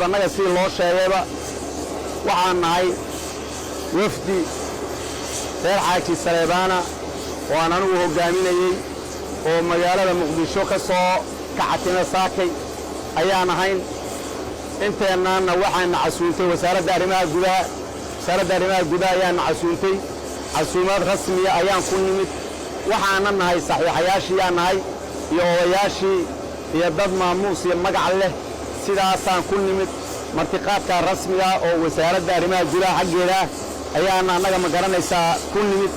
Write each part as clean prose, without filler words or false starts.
annaga si loo sheegayba waxaan nahay wafdi reer xaaji Saleebaana oo aan anigu hogaaminayay oo magaalada Muqdisho ka soo kacatay saakay ayaan ahayn inteennana waxaan casuuntay wasaaradda arrimaha gudaha ayaan casuuntay casuumad rasmi ah ayaan ku nimid waxaan nahay saxiixayaashii aan nahay iyo odayaashii iyo dad maamuus iyo magac leh sidaasaan ku nimid martiqaadka rasmiga oo wasaaradda arrimaha gudaha xaggeeda ayaan anaga ma garanaysaa ku nimid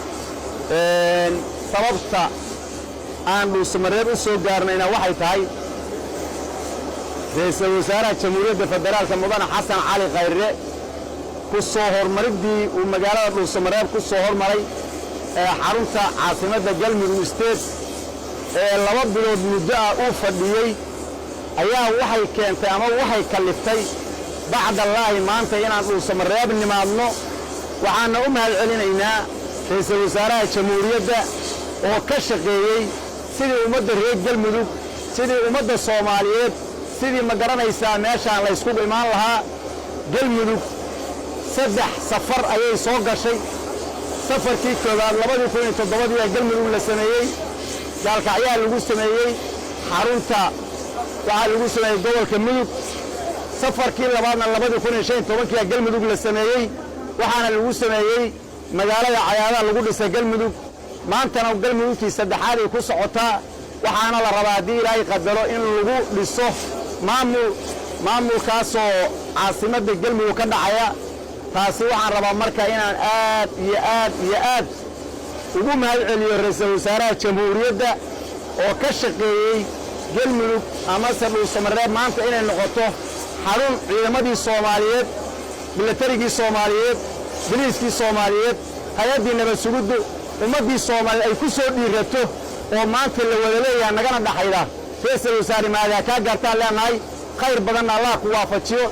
sababta aan dhuusamareeb u soo gaarnayna waxay tahay ra'iisul wasaaraha jamhuuriyadda federaalka mudane xasan cali khayre ku soo hormaridii uu magaalada dhuusamareeb ku soo hormaray xarunta caasimadda galmudug state laba bilood muddo ah uu fadhiyay ayaa waxay keentay ama waxay kaliftay bacdallaahi maanta inaan dhuusamareeb nimaadno waxaana u mahadcelinaynaa ra'iisul wasaaraha jamhuuriyadda oo ka shaqeeyey sidii ummadda reer galmudug sidii ummadda Soomaaliyeed sidii ma garanaysaa meeshaan la isku imaan lahaa galmudug saddex safar ayay soo gashay safarkii koowaad 2007 galmudug la sameeyay dalka ayaa lagu sameeyay xarunta waxa lagu sameeyay gobolka mudug safarkii labaadna 2015 galmudug la sameeyay waxaana lagu sameeyay magaalada Cayaada lagu dhisay galmudug maantana galmudugtii saddexaad ay ku socotaa waxaana la rabaa hadii Ilaahay qadaro in lagu dhiso maamulkaasoo caasimadda galmudug ka dhacaya taasi waxaan rabaa marka inaan aad ugu mahadceliyo ra'iisul wasaaraha jamhuuriyadda oo ka shaqeeyay galmudug ama dhuusamareeb maanta inay noqoto xarun ciidamadii Soomaaliyeed milatarigii Soomaaliyeed boliiskii Soomaaliyeed hay'adii nabad sugiddu ummadii Soomaaliyeed ay ku soo dhiirato oo maanta la wada leeyahay nagana dhaxayda ra'iisul wasaare maada ka gartaa leenahay khayr badan Allah ku waafajiyo